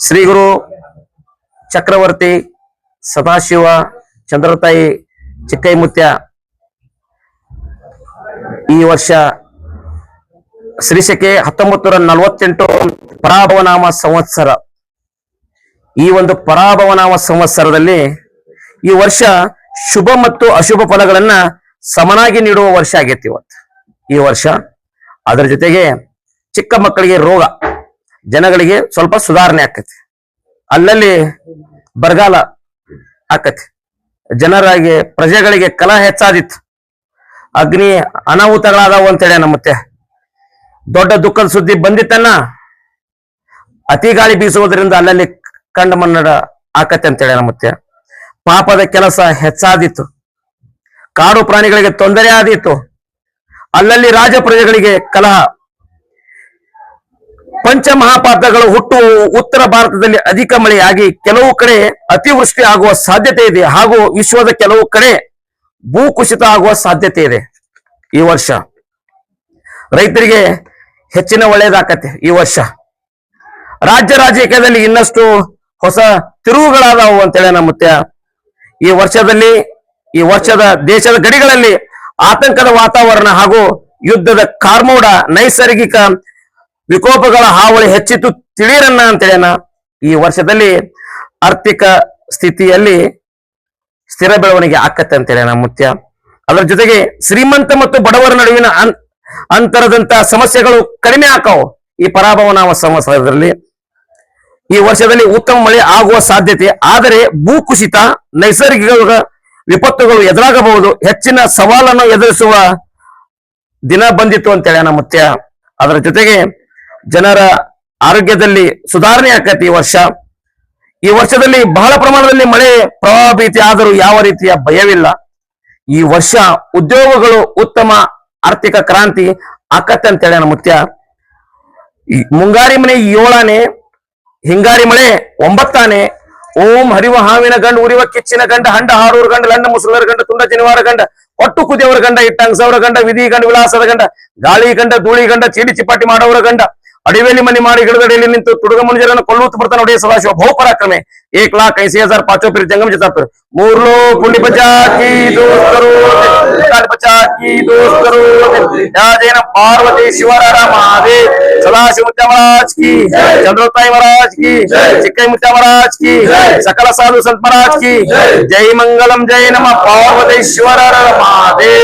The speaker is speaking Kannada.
ಶ್ರೀ ಗುರು ಚಕ್ರವರ್ತಿ ಸದಾಶಿವ ಚಂದ್ರತಾಯಿ ಚಿಕ್ಕೈಮುತ್ಯ ಈ ವರ್ಷ ಶ್ರೀಶಕೆ 1948 ಪರಾಭವನಾಮ ಸಂವತ್ಸರ. ಈ ಒಂದು ಪರಾಭವನಾಮ ಸಂವತ್ಸರದಲ್ಲಿ ಈ ವರ್ಷ ಶುಭ ಮತ್ತು ಅಶುಭ ಫಲಗಳನ್ನ ಸಮನಾಗಿ ನೀಡುವ ವರ್ಷ ಆಗೈತಿ ಇವತ್ತು ಈ ವರ್ಷ. ಅದರ ಜೊತೆಗೆ ಚಿಕ್ಕ ಮಕ್ಕಳಿಗೆ ರೋಗ, ಜನಗಳಿಗೆ ಸ್ವಲ್ಪ ಸುಧಾರಣೆ ಆಕತಿ, ಅಲ್ಲಲ್ಲಿ ಬರಗಾಲ ಆಕತಿ, ಜನರಿಗೆ ಪ್ರಜೆಗಳಿಗೆ ಕಲಹ ಹೆಚ್ಚಾದಿತ್ತು, ಅಗ್ನಿ ಅನಾಹುತಗಳಾದವು ಅಂತೇಳಿ ನಮ್ಮತ್ತೆ ದೊಡ್ಡ ದುಃಖದ ಸುದ್ದಿ ಬಂದಿತ್ತನ್ನ. ಅತಿ ಗಾಳಿ ಬೀಸುವುದರಿಂದ ಅಲ್ಲಲ್ಲಿ ಕಂಡ ಮನ್ನಡ ಆಕತಿ ಅಂತೇಳಿ ನಮ್ಮತ್ತೆ. ಪಾಪದ ಕೆಲಸ ಹೆಚ್ಚಾದಿತ್ತು, ಕಾಡು ಪ್ರಾಣಿಗಳಿಗೆ ತೊಂದರೆ ಆದೀತು, ಅಲ್ಲಲ್ಲಿ ರಾಜ ಪ್ರಜೆಗಳಿಗೆ ಕಲಹ. ಪಂಚಮಹಾಪಾತಗಳು ಹುಟ್ಟು ಉತ್ತರ ಭಾರತದಲ್ಲಿ ಅಧಿಕ ಮಳೆಯಾಗಿ ಕೆಲವು ಕಡೆ ಅತಿವೃಷ್ಟಿ ಆಗುವ ಸಾಧ್ಯತೆ ಇದೆ, ಹಾಗೂ ವಿಶ್ವದ ಕೆಲವು ಕಡೆ ಭೂಕುಸಿತ ಆಗುವ ಸಾಧ್ಯತೆ ಇದೆ. ಈ ವರ್ಷ ರೈತರಿಗೆ ಹೆಚ್ಚಿನ ಒಳ್ಳೆಯದಾಕತೆ. ಈ ವರ್ಷ ರಾಜ್ಯ ರಾಜಕೀಯದಲ್ಲಿ ಇನ್ನಷ್ಟು ಹೊಸ ತಿರುವುಗಳಾದವು ಅಂತೇಳಿ ನಮ್ಮತ್ತೆ. ಈ ವರ್ಷದ ದೇಶದ ಗಡಿಗಳಲ್ಲಿ ಆತಂಕದ ವಾತಾವರಣ ಹಾಗೂ ಯುದ್ಧದ ಕಾರ್ಮೋಡ, ನೈಸರ್ಗಿಕ ವಿಕೋಪಗಳ ಹಾವಳಿ ಹೆಚ್ಚಿತು ತಿಳಿಯರನ್ನ ಅಂತೇಳನ. ಈ ವರ್ಷದಲ್ಲಿ ಆರ್ಥಿಕ ಸ್ಥಿತಿಯಲ್ಲಿ ಸ್ಥಿರ ಬೆಳವಣಿಗೆ ಆಕತ್ತೆ ಅಂತೇಳಿ ನಮ್ಮತ್ಯ. ಅದರ ಜೊತೆಗೆ ಶ್ರೀಮಂತ ಮತ್ತು ಬಡವರ ನಡುವಿನ ಅಂತರದಂತ ಸಮಸ್ಯೆಗಳು ಕಡಿಮೆ ಆಕಾವು ಈ ಪರಾಭವನಾಮ ಸಂವತ್ಸರದಲ್ಲಿ. ಈ ವರ್ಷದಲ್ಲಿ ಉತ್ತಮ ಮಳೆ ಆಗುವ ಸಾಧ್ಯತೆ, ಆದರೆ ಭೂಕುಸಿತ, ನೈಸರ್ಗಿಕ ವಿಪತ್ತುಗಳು ಎದುರಾಗಬಹುದು. ಹೆಚ್ಚಿನ ಸವಾಲನ್ನು ಎದುರಿಸುವ ದಿನ ಬಂದಿತ್ತು ಅಂತೇಳಿ ನಮ್ಮತ್ಯ. ಅದರ ಜೊತೆಗೆ ಜನರ ಆರೋಗ್ಯದಲ್ಲಿ ಸುಧಾರಣೆ ಆಕತಿ ಈ ವರ್ಷ. ಈ ವರ್ಷದಲ್ಲಿ ಬಹಳ ಪ್ರಮಾಣದಲ್ಲಿ ಮಳೆ ಪ್ರವಾಹ ಭೀತಿ ಆದರೂ ಯಾವ ರೀತಿಯ ಭಯವಿಲ್ಲ. ಈ ವರ್ಷ ಉದ್ಯೋಗಗಳು ಉತ್ತಮ ಆರ್ಥಿಕ ಕ್ರಾಂತಿ ಆಕತ್ತೆ ಅಂತೇಳಿ ನಮ್ಮತ್ಯ. ಮುಂಗಾರಿ ಮನೆ 7ನೇ, ಹಿಂಗಾರಿ ಮಳೆ 9ನೇ. ಓಂ ಹರಿವ ಹಾವಿನ ಗಂಡ, ಉರಿವ ಕಿಚ್ಚಿನ ಗಂಡ, ಹಂಡ ಹಾರೂರ ಗಂಡ, ಲಂಡ ಮುಸುಳರ ಗಂಡ, ತುಂಡ ಜನಿವಾರ ಗಂಡ, ಒಟ್ಟು ಕುದಿಯವರ ಗಂಡ, ಇಟ್ಟಂಗಸವರ ಗಂಡ, ವಿಧಿ ಗಂಡ, ವಿಲಾಸದ ಗಂಡ, ಗಾಳಿ ಗಂಡ, ಧೂಳಿ ಗಂಡ, ಚೀಡಿ ಚಿಪಾಟಿ ಮಾಡೋವರ ಗಂಡ, ಅಡಿವೇಲಿ ಮನೆ ಮಾಡಿ ಗಿಡದಡಿಯಲ್ಲಿ ನಿಂತು ತುಡುಗ ಮನುಜರನ್ನು ಕೊಲ್ಲುತ್ತ ಬರ್ತಾನೆ ಒಡೆಯ ಸದಾಶಿವ ಬಹುಪರಾಕ್ರಮೆ. 1,80,000 ಪಾಚೋ ಪಿರ್ ಜಂಗಮ ಜತಾಪಿರ್ ಮೂರ್ಲೋ ಪುಂಡಿ ಬಚಾಕಿ ದೋಸ್ತರು ಬಚಾಕಿ ದೋಸ್ತರು ಯಾಜೇನ ಪಾರ್ವತಿ ಶಿವರ ಮಹಾದೇ ಸದಾಶಿವ ಮುತ್ಯ ಮಹಾರಾಜ್ ಕಿ, ಚಂದ್ರತಾಯಿ ಮಹಾರಾಜ್ ಕಿ, ಚಿಕ್ಕೈ ಮುತ್ಯ ಮಹಾರಾಜ್ ಕಿ, ಸಕಲ ಸಾಧು ಸಂತ ಮಹಾರಾಜ್ ಕಿ ಜೈ ಮಂಗಲಂ ಜೈ ನಮ ಪಾರ್ವತಿ ಶಿವರ ಮಹಾದೇ.